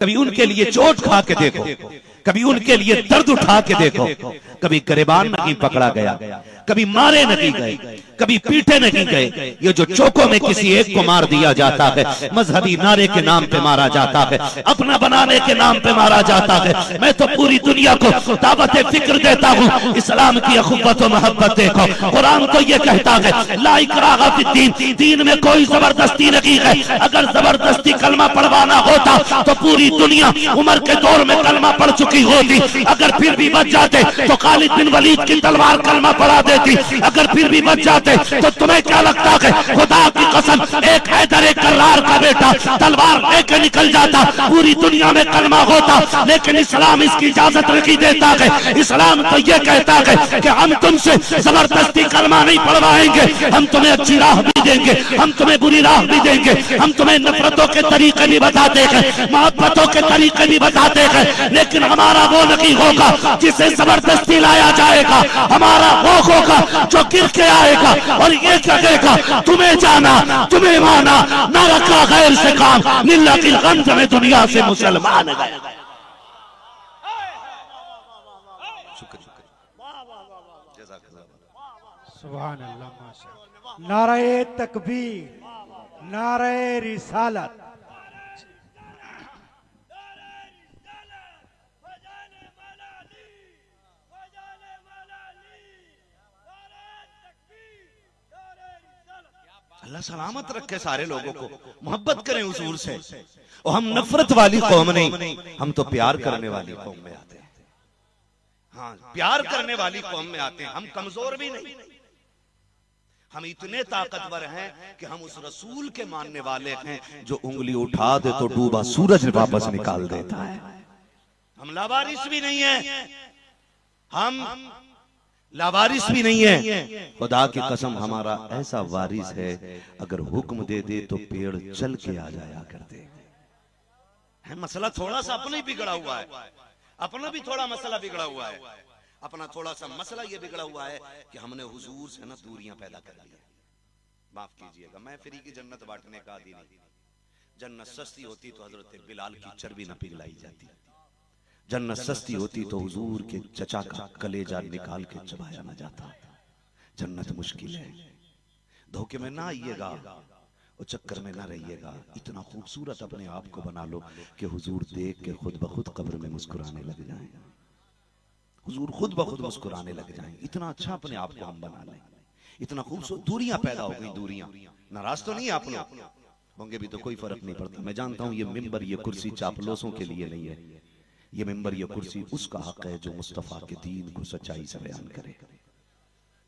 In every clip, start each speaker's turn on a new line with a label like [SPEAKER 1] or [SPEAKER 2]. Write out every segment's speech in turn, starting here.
[SPEAKER 1] कभी उनके लिए चोट खा के देखो, कभी उनके लिए दर्द उठा के देखो। कभी गिरबान नहीं पकड़ा गया, कभी मारे नहीं गए, कभी पीटे नहीं गए। ये जो चौकों में किसी एक को मार दिया जाता है, मजहबी नारे के नाम पे मारा जाता है, अपना बनाने के नाम पे मारा जाता है। मैं तो पूरी दुनिया को दावत फिक्र देता हूँ, इस्लाम की अखुव्वत और मोहब्बत देखो। कुरान तो ये कहता है ला इकराह फिद्दीन, दीन में कोई जबरदस्ती नहीं है। अगर जबरदस्ती कलमा पढ़वाना होता तो पूरी दुनिया उमर के दौर में कलमा पढ़ चुकी होती। अगर फिर भी बच जाते तो खालिद बिन वलीद की तलवार कलमा पढ़ा देती। अगर फिर भी बच जाते तो तुम्हें क्या लगता है, खुदा की कसम एक हैदर एक कर्रार का बेटा तलवार लेके निकल जाता, पूरी दुनिया में कलमा होता। लेकिन इस्लाम इसकी इजाजत नहीं देता है। इस्लाम तो ये कहता है कि हम तुमसे जबरदस्ती कलमा नहीं पढ़वाएंगे, हम तुम्हें अच्छी राह भी देंगे, हम तुम्हें बुरी राह भी देंगे, हम तुम्हें नफरतों के तरीके भी बताते हैं, मोहब्बतों के तरीके भी बताते हैं। लेकिन हमारा वो नहीं होगा जिसे जबरदस्ती लाया जाएगा, हमारा वो होगा जो गिर के आएगा और ये कहेगा तुम्हें जाना तुम्हें माना, ना रखा गैर से काम, लिल्लाह की गंज में दुनिया से मुसलमान गए।
[SPEAKER 2] सुभान अल्लाह, माशाअल्लाह। नारे तकबीर, नारे रिसालत।
[SPEAKER 1] अल्लाह सलामत रखे सारे लोगों को, मोहब्बत करें हुजूर से। और हम नफरत वाली कौम नहीं, हम तो प्यार करने वाली कौम में आते हैं। हाँ, प्यार करने वाली कौम में आते हैं। हम कमजोर भी नहीं, हम इतने ताकतवर हैं कि हम उस रसूल के मानने वाले हैं जो उंगली उठा दे तो डूबा सूरज वापस निकाल देता है। हम लावारिस भी नहीं है, हम लावारिस भी नहीं है। खुदा की कसम हमारा ऐसा वारिस है, अगर हुक्म दे दे तो पेड़ चल के आ जाया करते हैं। मसला थोड़ा सा अपना ही बिगड़ा हुआ है, अपना भी थोड़ा मसला बिगड़ा हुआ है। अपना थोड़ा सा मसला ये बिगड़ा हुआ है कि हमने हुजूर से ना दूरियां पैदा कर ली है। माफ कीजिएगा, मैं फ्री की जन्नत बांटने का आदी नहीं। जन्नत सस्ती होती तो हजरत बिलाल की चर्बी न पिघलाई जाती। जन्नत सस्ती होती तो हुजूर के चचा का कलेजा निकाल के चबाया न जाता। जन्नत मुश्किल है, धोखे में ना आइएगा और चक्कर में ना रहिएगा। इतना खूबसूरत अपने आप को बना लो कि हुजूर देख के खुद ब खुद कब्र में मुस्कुराने लग जाएं। हुजूर खुद ब खुद मुस्कुराने लग जाएं। इतना अच्छा अपने आप को हम बना लें। इतना खूबसूरत दूरियां पैदा हो गई। दूरियां, नाराज तो नहीं आप लोग होंगे भी तो कोई फर्क नहीं पड़ता। मैं जानता हूं ये मिंबर ये कुर्सी चापलोसों के लिए नहीं है। ये मिंबर ये कुर्सी उसका हक है जो मुस्तफा के दीन को सच्चाई से बयान करे।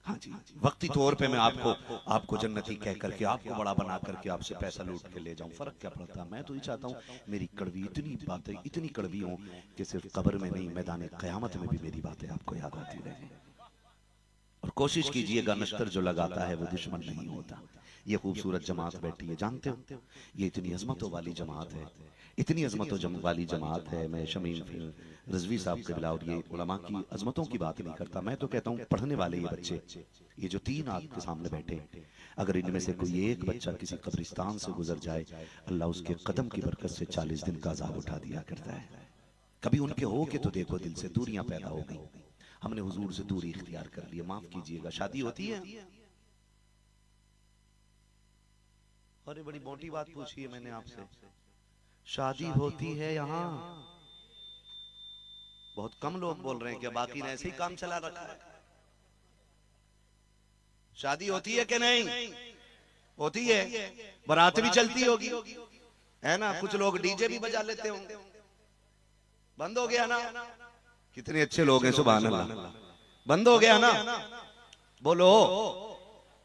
[SPEAKER 1] हाँ जी, वक्ती तौर पे मैं आपको जन्नती कह करके आपको बड़ा बना करके आपसे पैसा लूट के ले जाऊं, फर्क क्या पड़ता। मैं तो ये चाहता हूं मेरी कड़वी इतनी बातें इतनी कड़वी हों कि सिर्फ कब्र में नहीं मैदान क़यामत में भी मेरी बातें आपको याद आती रहे। और कोशिश कीजिएगा नश्तर जो लगाता है वो दुश्मन नहीं होता। ये खूबसूरत जमात बैठी है, जानते हो ये इतनी अजमतों वाली जमात है, इतनी अजमतों वाली जमात है। मैं शमीम रजवी साहब के बिला और ये उलमा की अजमतों की बात नहीं करता। मैं तो कहता हूँ पढ़ने वाले ये बच्चे, ये जो 3 आपके सामने बैठे, अगर इनमें से कोई एक बच्चा किसी कब्रिस्तान से गुजर जाए, अल्लाह उसके कदम की बरकत से 40 दिन का अज़ाब उठा दिया करता है। कभी उनके हो के तो देखो, दिल से दूरियां पैदा हो गई। हमने हुजूर से दूरी इख्तियार कर ली। माफ कीजिएगा, शादी होती है। अरे बड़ी मोटी बात पूछी है मैंने आपसे। शादी होती है यहाँ, बहुत कम लोग बोल रहे हैं कि बाकी ने ऐसे ही काम चला रखा है। शादी होती है कि नहीं? होती है। बारात भी चलती होगी, है ना? कुछ लोग डीजे भी बजा लेते होंगे। बंद हो गया ना? कितने अच्छे लोग हैं, सुभान अल्लाह। बंद हो गया ना? बोलो,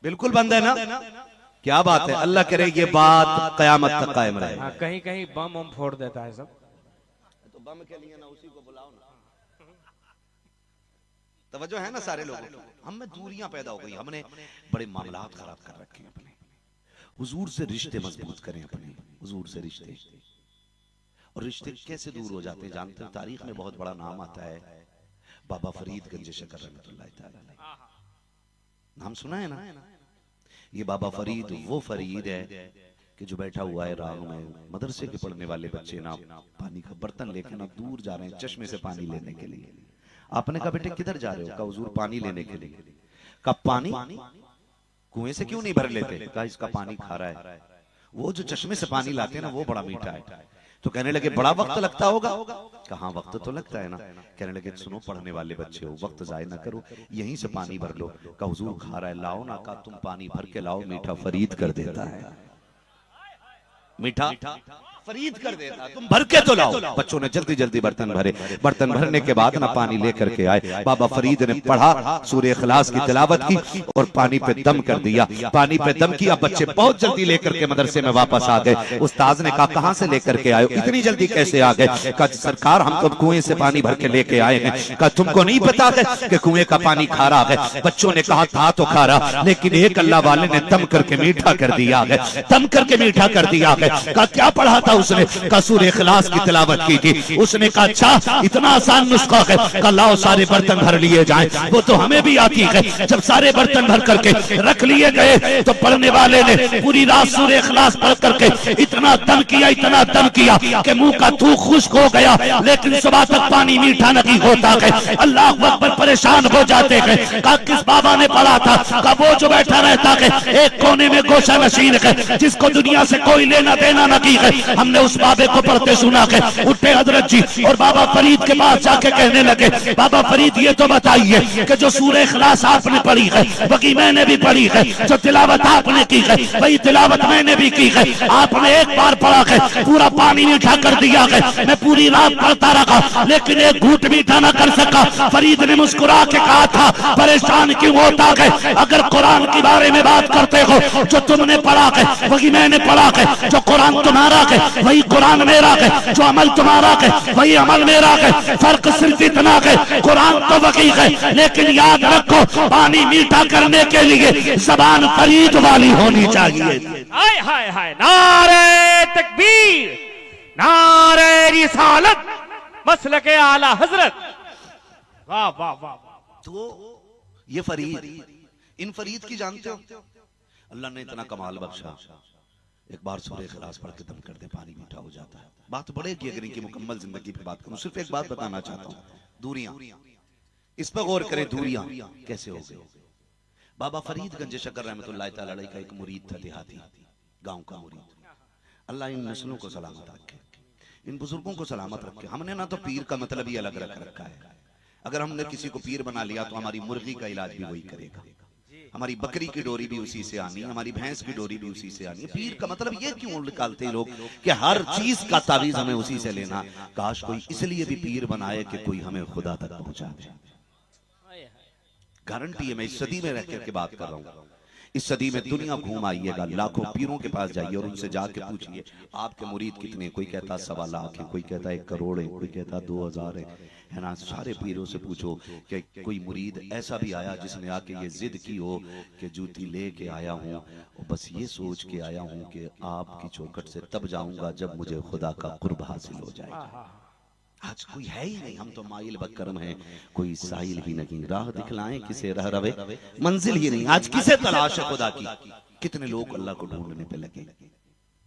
[SPEAKER 1] बिल्कुल बंद है ना? क्या बात है, अल्लाह करे ये बात कयामत तक कायम रहे।
[SPEAKER 2] हाँ, कहीं कहीं बम फोड़ देता है सब।
[SPEAKER 1] तो बम के लिए ना उसी को बुलाओ ना। तवज्जो है ना सारे लोगों की। हम में दूरियां पैदा हो गई, हमने बड़े मामलात खराब कर रखे हैं अपने। हुजूर से रिश्ते मजबूत करें अपने, हुजूर से रिश्ते। और रिश्ते कैसे दूर हो जाते हैं जानते हैं? तारीख में बहुत बड़ा नाम आता है बाबा फरीद गंज शकर रहमतुल्लाह तआला अलैह। नाम सुना है ना? ये बाबा फरीद वो फरीद है कि जो बैठा हुआ है राह में, मदरसे के पढ़ने वाले बच्चे ना पानी का बर्तन लेकर ना दूर जा रहे हैं चश्मे से पानी लेने के लिए। आपने कहा बेटे किधर जा रहे हो? कहा हुजूर पानी लेने के लिए। कहा पानी कुएं से क्यों नहीं भर लेते? कहा इसका पानी खारा है, वो जो चश्मे से पानी लाते हैं ना वो बड़ा मीठा है। तो कहने लगे बड़ा वक्त लगता होगा? कहा वक्त तो लगता है ना। कहने लगे सुनो पढ़ने वाले बच्चे हो, वक्त जाए ना करो, यहीं से पानी भर लो। कहा हुजूर खारा है, लाओ ना। कहा तुम पानी भर के लाओ, मीठा फरीद कर देता है, मीठा फरीद कर देता, तुम भर के तो लाओ। बच्चों ने जल्दी जल्दी बर्तन भरे। बर्तन भरने के बाद ना पानी लेकर के आए। बाबा फरीद ने पढ़ा, सूरह इखलास की तिलावत की और पानी पे दम कर दिया। पानी पे दम किया, बच्चे बहुत जल्दी लेकर के मदरसे में वापस आ गए। उस्ताद ने कहा कहां से लेकर के आए हो, इतनी जल्दी कैसे आ गए? कहा सरकार हम तो कुएं से पानी भर के लेके आए हैं। कहा तुमको नहीं पता है कि कुएं का पानी खारा है? बच्चों ने कहा था तो खारा, लेकिन एक अल्लाह वाले ने दम करके मीठा कर दिया है, दम करके मीठा कर दिया है। कहा क्या पढ़ा था उसने? कहा सूरह इखलास की तिलावत की थी। उसने कहा अच्छा इतना आसान नुस्खा है? कहा लाओ सारे बर्तन भर लिए जाएं। वो तो हमें भी आती है। जब सारे बर्तन भर करके रख लिए गए तो पढ़ने वाले ने पूरी रात सूरह इखलास पढ़ करके इतना दम किया, इतना दम किया कि मुंह का थूक खुश्क हो गया, लेकिन सुबह तक पानी मीठा नहीं होता है। अल्लाह अकबर परेशान हो जाते हैं। कहा किस बाबा ने पढ़ा था? कहा वो जो बैठा रहता है एक कोने में गोशा नशीन है, जिसको दुनिया से कोई लेना देना नहीं है। हमने उस बाबे को पढ़ते सुना है। उठे हजरत जी और बाबा फरीद के पास जाके कहने लगे बाबा फरीद ये तो बताइए कि जो सूरह इखलास आपने पढ़ी है वही मैंने भी पढ़ी है, जो तिलावत आपने की है वही तिलावत मैंने भी की है। आपने एक बार पढ़ा है, पूरा पानी मीठा कर दिया है, मैं पूरी रात पढ़ता रहा लेकिन एक घूंट मीठा न कर सका। फरीद ने मुस्कुरा के कहा था परेशान क्यों होता है? अगर कुरान के बारे में बात करते हो, जो तुमने पढ़ा है वही मैंने पढ़ा है, जो कुरान तुम्हारा है वही कुरान मेरा है, जो अमल तुम्हारा है वही अमल मेरा है। फर्क सिर्फ इतना है कुरान तो वही है, लेकिन याद रखो पानी मीठा करने के लिए जबान फरीद वाली होनी चाहिए।
[SPEAKER 2] हाय हाय हाय, नारे तकबीर, नारे रिसालत, मसलके आला हजरत, वाह वाह वाह।
[SPEAKER 1] तो ये फरीद, इन फरीद की जानते हो? अल्लाह ने इतना कमाल बख्शा, एक बार सूरह इखलास पढ़ के दम कर दे पानी मीठा हो जाता है। बात बढ़ेगी अगर इनकी मुकम्मल जिंदगी पे बात करूं। सिर्फ एक बात बताना चाहता हूं, दूरियां, इस पर गौर करें, दूरियां कैसे हो गई। बाबा फरीद गंज शक्कर रहमतुल्लाह तआला अलैह का एक मुरीद था, देहाती गांव का मुरीद। अल्लाह इन नस्लों को सलामत रखे, इन बुजुर्गों को सलामत रखे। हमने ना तो पीर का मतलब ही अलग रख रखा है। अगर हमने किसी को पीर बना लिया तो हमारी मुर्गी का इलाज भी वही करेगा, हमारी बकरी की डोरी भी उसी से आनी है, हमारी भैंस की डोरी भी उसी से आनी है। पीर का मतलब ये क्यों निकालते हैं लोग कि हर चीज का तावीज हमें उसी से लेना। काश कोई इसलिए भी पीर बनाए कि कोई हमें खुदा तक पहुंचा दे। गारंटी है, मैं इस सदी में रह करके बात कर रहा हूं। इस सदी में दुनिया घूम आइएगा, लाखों पीरों के पास जाइए और उनसे जाके पूछिए आपके मुरीद कितने। कोई कहता 1.25 लाख है, कोई कहता 1 करोड़ है, कोई कहता 2000 है ना। सारे पीरों से पूछो कि कोई मुरीद ऐसा भी आया जिसने आके ये जिद की हो कि जूती लेके आया हूँ और बस ये सोच के आया हूँ कि आपकी चौखट से तब जाऊंगा जब मुझे खुदा का कुर्ब हासिल हो जाए। आज कोई है ही नहीं, हम तो माइल बकरम हैं, कोई साहिल भी नहीं। राह दिखलाएं किसे रह रवे, मंजिल ही नहीं। आज किसे तलाश है खुदा की? कितने लोग अल्लाह को ढूंढने पे लगे,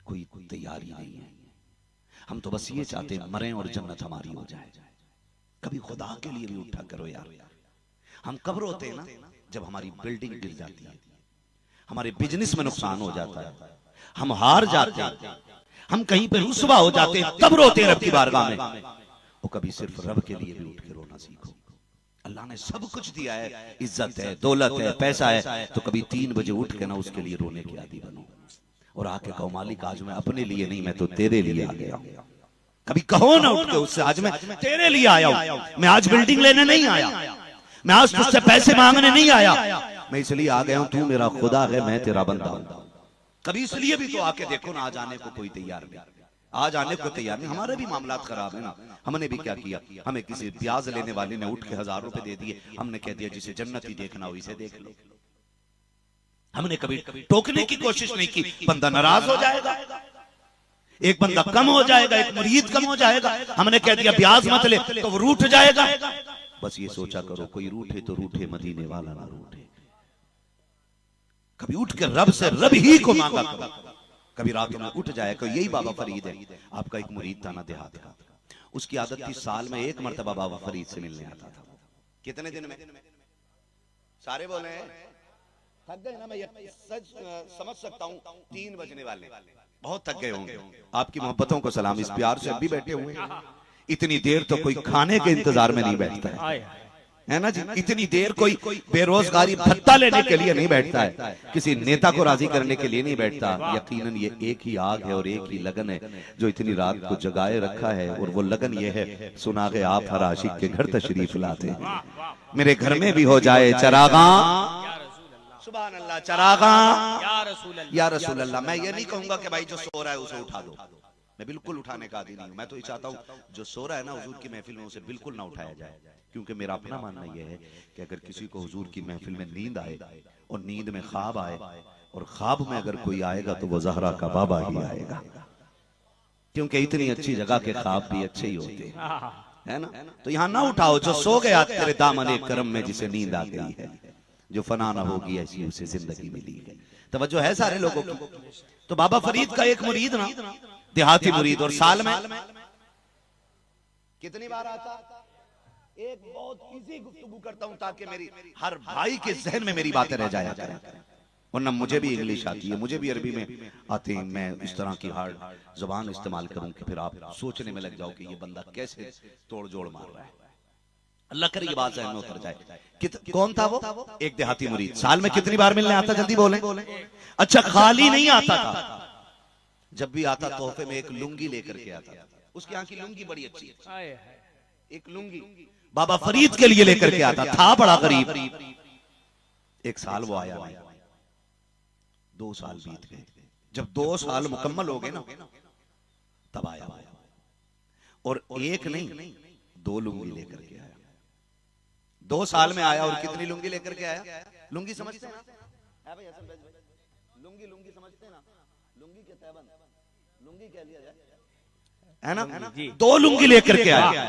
[SPEAKER 1] कोई तैयारी नहीं है। हम तो बस ये चाहते हैं मरें और जन्नत हमारी हो जाए। कभी खुदा के लिए भी उठा करो यार। हम कब रोते हैं ना, जब हमारी बिल्डिंग गिर जाती है, हमारे बिजनेस में नुकसान हो जाता है, हम हार जाते हैं, हम कहीं पे रुसवा हो जाते हैं, तब रोते हैं रब की बारगाह में। वो कभी सिर्फ रब के लिए भी उठ के रोना सीखो। अल्लाह ने सब कुछ दिया है, इज्जत है, दौलत है, पैसा है, तो कभी 3 बजे उठ के ना उसके लिए रोने के आदी बनो और आके कहो मालिक आज मैं अपने लिए नहीं, मैं तो तेरे लिए आ गया हूं। कभी कहो ना उठ के उससे आज मैं तेरे लिए आया हूं, मैं आज बिल्डिंग लेने नहीं आया, मैं आज तुझसे पैसे मांगने नहीं आया, मैं इसलिए आ गया हूं तू मेरा खुदा है, मैं तेरा बंदा हूं। कभी इसलिए भी तो आके देखो ना, आज आने को कोई तैयार नहीं, आज आने को तैयार नहीं। हमारे भी मामलात खराब है ना। हमने भी क्या किया, हमें किसी ब्याज लेने वाले ने उठ के 1000 रुपए दे दिए, हमने कह दिया जिसे जन्नत ही देखना हो इसे देख लो। हमने कभी टोकने की कोशिश नहीं की, बंदा नाराज हो जाएगा, एक बंदा कम हो जाएगा, एक मुरीद कम हो जाएगा। हमने कह दिया ब्याज मत ले तो वो रूठ जाएगा। बस ये सोचा करो कोई रूठे तो रूठे, मदीने वाला ना रूठे। कभी उठ के रब से रब ही को मांगा करो, कभी रात में उठ जाए कि यही बाबा फरीद है। आपका एक मुरीद था ना देहात का, उसकी आदत थी साल में एक मरतबा बाबा फरीद से मिलने आता था। कितने दिन में? सारे बोले थक गए ना, मैं सच समझ सकता हूँ 3 बजने वाले, बहुत थक गए होंगे। आपकी मोहब्बतों को सलाम, इस प्यार से अभी बैठे हुए हैं। इतनी देर तो कोई खाने के इंतजार में नहीं बैठता है ना जी। इतनी देर कोई बेरोजगारी भत्ता लेने के लिए नहीं बैठता है, किसी नेता को राजी करने के लिए नहीं बैठता। यकीनन ये एक ही आग है और एक ही लगन है जो इतनी रात को जगाए रखा है, और वो लगन ये है, सुना के आप हर आशिक के घर तशरीफ लाते, मेरे घर में भी हो जाए चरागा, सुभान अल्लाह, चरागा या रसूल अल्लाह। मैं ये नहीं कहूंगा कि भाई जो सो रहा है उसे उठा दो, मैं बिल्कुल उठाने का आदी नहीं हूं। मैं तो ये चाहता हूं जो सो रहा है ना हुजूर की महफिल में, उसे बिल्कुल ना उठाया जाए, क्योंकि मेरा अपना मानना यह है कि अगर किसी को हुजूर की महफिल में नींद आए और नींद में ख्वाब आए, और ख्वाब में अगर कोई आएगा तो वो ज़हरा का बाबा ही आएगा, क्योंकि इतनी अच्छी जगह के ख्वाब भी अच्छे ही होते हैं, है ना। तो यहाँ ना उठाओ जो सो गया तेरे दामन करम में, जिसे नींद आ गई है, जो फना ना होगी ऐसी उसे जिंदगी मिली है। तवज्जो है सारे लोगों की। तो बाबा फरीद का एक मुरीद ना, देहाती मुरीद, और साल में कितनी बार आता? एक बहुत इजी गुफ्तगू करता हूं ताकि मेरी हर भाई के जहन में मेरी बातें रह जाया करें, वरना मुझे भी इंग्लिश आती है, मुझे भी अरबी में आती है। मैं इस तरह की हार्ड जुबान इस्तेमाल करूं कि फिर आप सोचने में लग जाओ कि ये बंदा कैसे तोड़ जोड़ मार रहा है। अल्लाह करे ये बात जहन में उतर जाए। कौन था वो? एक देहाती मुरीद। साल में कितनी बार मिलने आता? जल्दी बोले। अच्छा, खाली नहीं आता था, जब भी आता तोहफे में एक लुंगी लेकर के आता था। उसकी यहाँ की लुंगी बड़ी अच्छी है, एक लुंगी बाबा फरीद के लिए लेकर के आता था। बड़ा गरीब। एक साल वो आया नहीं, 2 साल बीत गए। जब 2 साल मुकम्मल हो गए ना, तब आया, और एक नहीं 2 लुंगी लेकर के आया। 2 साल में आया, और कितनी लुंगी लेकर के आया? लुंगी समझते हैं ना लुंगी, लुंगी समझते हैं ना, लुंगी के तैबन, लुंगी कह लिया जाए, है ना। 2 लुंगी लेकर के आया।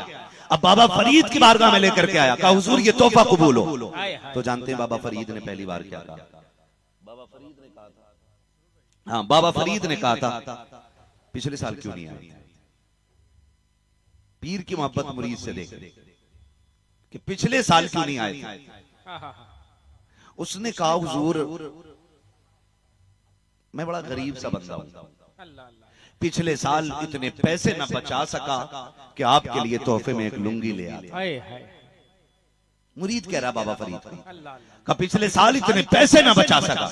[SPEAKER 1] अब बाबा फरीद की बारगाह में लेकर के आया, कहा हुजूर ये तोहफा कबूल हो। तो जानते हैं बाबा फरीद ने पहली बार क्या कहा? बाबा फरीद ने कहा था, हाँ, बाबा फरीद ने कहा था पिछले साल क्यों नहीं आए? पीर की मोहब्बत मुरीद से देख कि पिछले साल क्यों नहीं आए थे? उसने कहा हुजूर मैं बड़ा गरीब सा बंदा हूं, पिछले साल इतने पैसे न बचा सका कि आपके लिए तोहफे में एक लुंगी ले आया। मुरीद कह रहा बाबा फरीद का पिछले साल इतने पैसे न बचा सका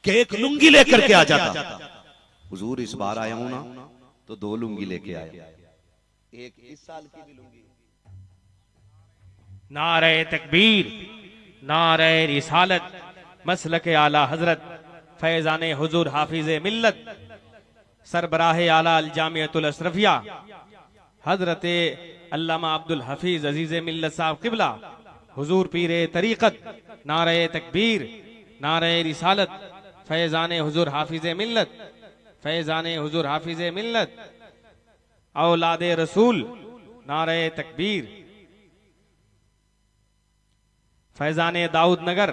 [SPEAKER 1] कि एक लुंगी लेकर के आ जाता। हुजूर इस बार आया हूं ना तो 2 लुंगी लेके आया, एक इस साल की भी लुंगी।
[SPEAKER 2] नारे तकबीर, नारे रिसालत, मसलक आला हजरत फैजाने हुजूर हाफिज मिल्लत, सरबराह आला अल जामियतुल अशरफिया हजरत अल्लामा अब्दुल हफीज अजीज मिल्लत साहब किबला, हुजूर पीरे तरीकत, नारे तकबीर, नारे रिसालत, फैजाने हुजूर हाफिज मिल्लत, फैजाने हुजूर हाफिज मिल्लत, औलादे रसूल, नारे तकबीर, फैजाने दाऊद नगर,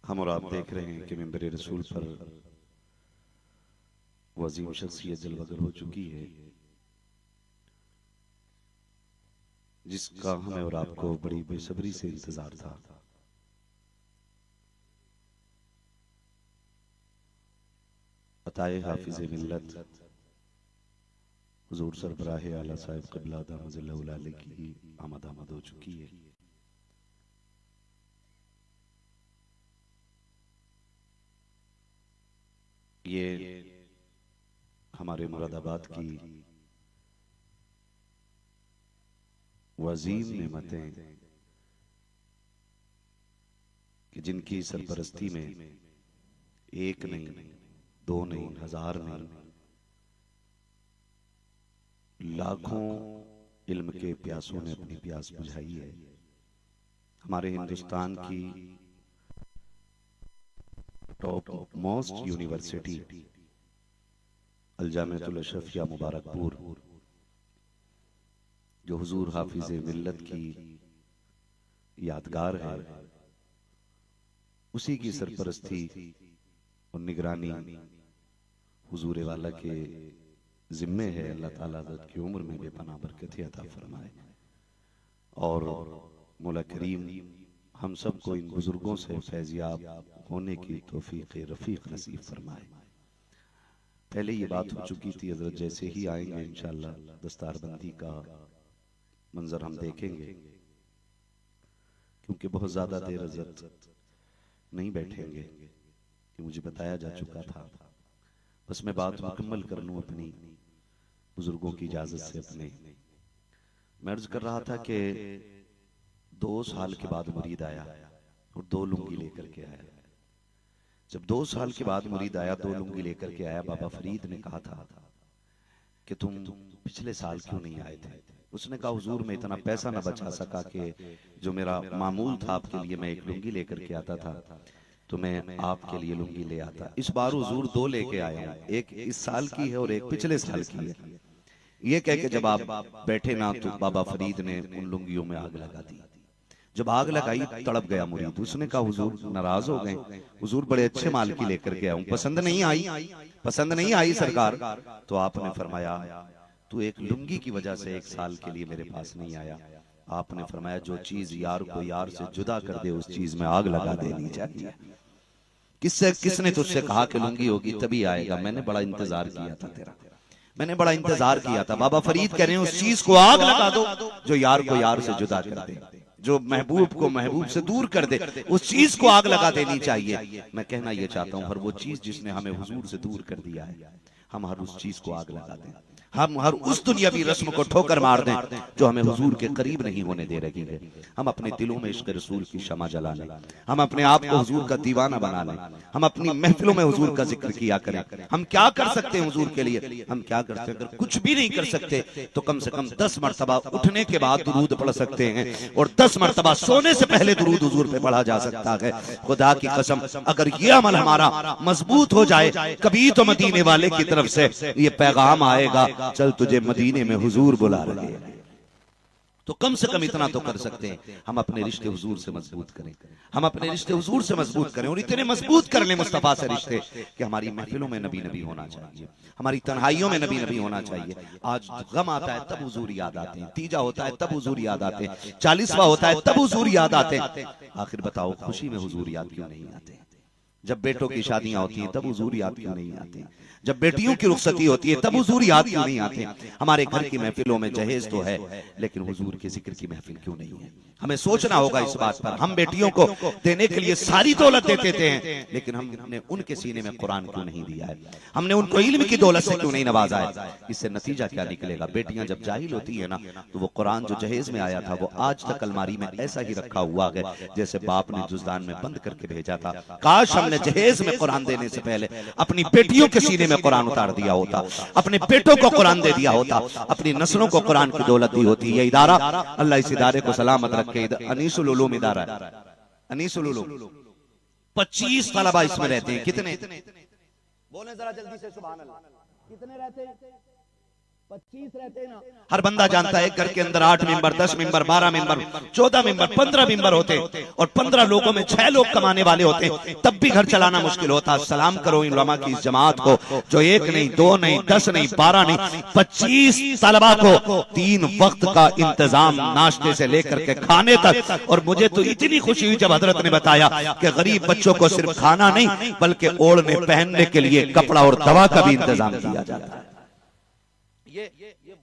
[SPEAKER 1] हम और आप देख रहे हैं कि मिंबर रसूल पर वज़ीम शख्सियत जलवागर हो चुकी है, जिसका हमें और आपको बड़ी बेसब्री से इंतजार था। अताए हाफिज मिल्लत हुजूर सरबराह आला साहिब क़िबला दामज़िल्लहुल की आमद हो चुकी है। ये हमारे मुरादाबाद की वज़ीम नेमतें कि जिनकी सरपरस्ती में एक नहीं, दो नहीं, हजार नहीं, लाखों इल्म के प्यासों ने अपनी प्यास बुझाई है। हमारे हिंदुस्तान की top most university Al-Jamiatul Ashrafiya Mubarakpur, जो हुजूर हाफिज मिल्लत की यादगार है, उसी की सरपरस्ती और निगरानी हुजूर वाला के जिम्मे है। अल्लाह ताला हज़रत की उम्र में बेपनाह बरकत अता फरमाए और मौला करीम हम सबको इन बुजुर्गों से फैज़याब होने की तौफीक रफीक नसीब फरमाए। पहले ये बात हो चुकी थी, हजरत जैसे ही आएंगे इंशाअल्लाह दस्तारबंदी का मंजर हम देखेंगे, क्योंकि बहुत ज्यादा देर हजरत नहीं बैठेंगे कि मुझे बताया जा चुका था। बस मैं बात मुकम्मल कर लूं अपनी बुजुर्गों की इजाजत से। अपने मैं अर्ज कर रहा था कि 2 साल के बाद मुरीद आया और 2 लुंगी लेकर के आया। जब 2 साल के बाद मुरीद आया, 2 लुंगी लेकर के आया, बाबा फरीद ने कहा था कि तुम पिछले साल क्यों नहीं आए थे? उसने कहा हुजूर मैं इतना पैसा ना बचा सका कि जो मेरा मामूल था आपके लिए मैं एक लुंगी लेकर के आता था, तो मैं आपके लिए लुंगी ले आता। इस बार हुजूर 2 लेके आया हूं, एक इस साल की है और एक पिछले साल की है। ये कह के जब आप बैठे ना, तो बाबा फरीद ने उन लुंगियों में आग लगा दी। जब आग लगाई तड़प गया मुरीद। उसने कहा हुजूर नाराज हो गए, हुजूर बड़े अच्छे माल की लेकर के आया हूं, पसंद नहीं आई, पसंद नहीं आई सरकार। तो आपने फरमाया तू एक लुंगी की वजह से 1 साल के लिए मेरे पास नहीं आया। आपने फरमाया जो चीज यार को यार से जुदा कर दे उस चीज में आग लगा देनी चाहिए। किसने तुझसे कहा कि लुंगी होगी तभी आएगा? मैंने बड़ा इंतजार किया था तेरा, मैंने बड़ा इंतजार किया था। बाबा फरीद कह रहे हैं उस चीज को आग लगा दो जो यार को यार से जुदा कर दे, जो महबूब को महबूब से दूर कर दे, उस चीज को आग लगा देनी चाहिए। मैं कहना यह चाहता हूं हर वो चीज जिसने हमें हुजूर से दूर कर दिया है, हम हर उस चीज को आग लगा दें। हम हर उस दुनियावी रस्म को ठोकर मार दें जो हमें हुजूर के करीब नहीं होने दे रही है। हम अपने दिलों में इश्क रसूल की शमा जला लें, हम अपने आप को हुजूर का दीवाना बना लें, हम अपनी महफिलों में हुजूर का जिक्र किया करें। हम क्या कर सकते हैं हुजूर के लिए? हम क्या करते हैं? अगर कुछ भी नहीं कर सकते तो कम से कम 10 मरतबा उठने के बाद दुरूद पढ़ सकते हैं और 10 मरतबा सोने से पहले दुरूद हुजूर पे पढ़ा जा सकता है। खुदा की कसम अगर ये अमल हमारा मजबूत हो जाए, कभी तो मदीने वाले की तरफ से ये पैगाम आएगा, चल तुझे मदीने में हुजूर बुला रहे हैं। तो कम से कम इतना तो कर सकते हैं, हम अपने रिश्ते हुजूर से मजबूत करें, हम अपने रिश्ते हुजूर से मजबूत करें और इतने मजबूत कर लें मुस्तफा से रिश्ते कि हमारी महफिलों में नबी नबी होना चाहिए, हमारी तन्हाइयों में नबी नबी होना चाहिए। आज गम आता है तब हुजूर याद आते हैं, तीजा होता है तब हुजूर याद आते हैं, 40वां होता है तब हुजूर याद आते हैं। आखिर बताओ खुशी में हुजूर याद क्यों नहीं आते? जब बेटों की शादियां होती हैं तब हुजूर याद क्यों नहीं आते? जब बेटियों की रुखसती होती है तब हुजूर याद क्यों नहीं आते? हमारे घर की महफिलों में जहेज तो है लेकिन हुजूर के जिक्र की महफिल क्यों नहीं है? हमें सोचना होगा इस बात पर। हम बेटियों को देने के लिए सारी दौलत देते हैं लेकिन हमने उनके सीने में कुरान क्यों नहीं दिया है? हमने उनको इल्म की दौलत से क्यों नहीं नवाजा है? इससे नतीजा क्या निकलेगा? बेटियां जब जाहिल होती है ना तो वो कुरान जो जहेज में आया था वो आज तक अलमारी में ऐसा ही रखा हुआ है जैसे बाप ने जुज़दान में बंद करके भेजा था। काश हमने जहेज में कुरान देने से पहले अपनी बेटियों के सीने में कुरान उतार दिया होता, अपने बेटों को कुरान दे दिया होता, अपनी नस्लों को कुरान की दौलत दी होती। ये इदारा अल्लाह इस इदारे को सलामत रखे। अनीसुल उलूम इदारा है, अनीसुल उलूम 25 तलबा इसमें रहते हैं। कितने बोले जरा जल्दी से सुभान अल्लाह, कितने रहते हैं? 25 रहते हैं ना। हर बंदा जानता है घर के अंदर 8 member, 10 member, 12 member, 14 member, 15 member होते और 15 लोगों में 6 लोग कमाने वाले होते, तब भी घर चलाना मुश्किल होता। सलाम करो इन उलमा की इस जमात को जो 1 नहीं, 2 नहीं, 10 नहीं, 12 नहीं, 25 तलबा को 3 वक्त का इंतजाम नाश्ते से लेकर के खाने तक। और मुझे तो इतनी खुशी हुई जब हजरत ने बताया कि गरीब बच्चों को सिर्फ खाना नहीं बल्कि ओढ़ने पहनने के लिए कपड़ा और दवा का भी इंतजाम किया जाता है। ये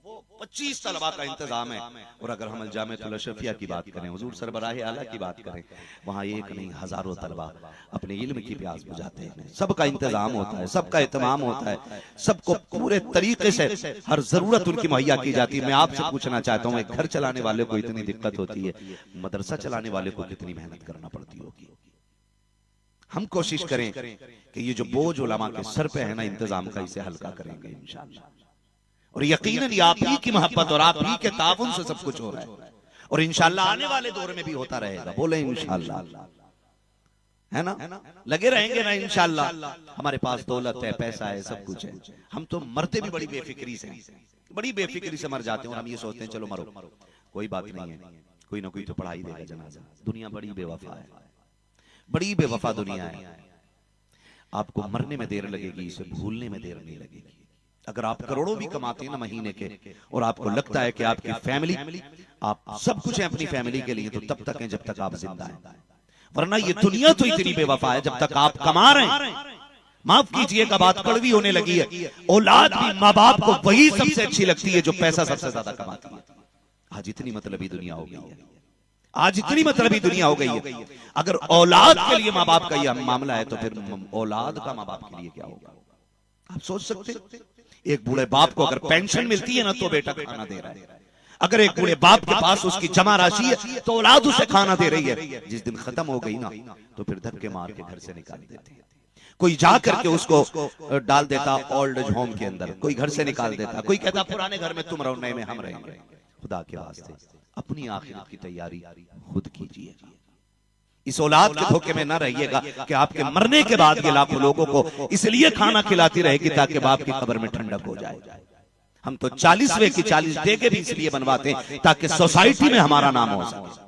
[SPEAKER 1] वो 25 तलबा का इंतजाम है। और अगर हम जामिअतुल अशरफिया की बात करें, हुजूर सरबराह आला की बात करें, वहां एक नहीं हजारों तलबा अपने इल्म की प्यास बुझाते हैं। सबका इंतजाम होता है, सबका एहतमाम होता है, सबको पूरे तरीके से हर जरूरत उनकी मुहैया की जाती है। मैं आपसे पूछना चाहता हूँ, एक घर चलाने वाले को इतनी दिक्कत होती है, मदरसा चलाने वाले को कितनी मेहनत करना पड़ती होगी। हम कोशिश करें कि ये जो बोझ उलमा के सर पे है ना, इंतजाम का, इसे हल्का करेंगे इंशाअल्लाह। और यकीनन आप ही की मोहब्बत और आप ही के ताउन से सब कुछ हो रहा है और इंशाअल्लाह आने वाले दौर में भी होता रहेगा। बोले इंशाअल्लाह, है ना, लगे रहेंगे ना इंशाअल्लाह। हमारे पास दौलत है, पैसा है, सब कुछ है। हम तो मरते भी बड़ी बेफिक्री से, बड़ी बेफिक्री से मर जाते हैं और हम ये सोचते हैं चलो मरो, कोई बात नहीं है, कोई ना कोई तो पढ़ाई देगा जनाजा। दुनिया बड़ी बेवफा है, बड़ी बेवफा दुनिया है। आपको मरने में देर लगेगी, इसे भूलने में देर नहीं लगेगी। अगर आप करोड़ों भी कमाते हैं ना महीने के और आपको लगता है कि आपकी फैमिली, आप सब कुछ है अपनी फैमिली के लिए, तो तब तक है जब तक आप जिंदा हैं। वरना ये दुनिया तो इतनी बेवफा है, जब तक आप कमा रहे हैं, माफ कीजिएगा बात कड़वी होने लगी है, औलाद भी माँ बाप को वही सबसे अच्छी लगती है जो पैसा सबसे ज्यादा कमाती है। आज इतनी मतलबी दुनिया हो गई है, आज इतनी मतलबी दुनिया हो गई है। अगर औलाद के लिए माँ बाप का यह मामला है तो फिर औलाद का माँ बाप के लिए क्या होगा? आप सोच सकते। एक बूढ़े बाप को अगर पेंशन मिलती है ना तो बेटा खाना दे रहा है। अगर एक बूढ़े बाप के पास उसकी जमा राशि है तो औलाद उसे खाना दे रही है। जिस दिन खत्म हो गई ना तो फिर धक्के मार के घर से निकाल देते हैं। कोई जा करके उसको डाल देता ओल्ड एज होम के अंदर, कोई घर से निकाल देता, कोई कहता पुराने घर में तुम रहो, नए में हम रहेंगे। खुदा के वास्ते अपनी आखिरत की तैयारी खुद कीजिए। इस औलाद के धोखे में ना रहिएगा कि आपके मरने के बाद ये लाखों लोगों को इसलिए खाना खिलाती रहेगी ताकि बाप की कब्र में ठंडक हो जाए। हम तो 40वें की 40 देगे भी इसलिए बनवाते हैं ताकि सोसाइटी में हमारा नाम हो सके।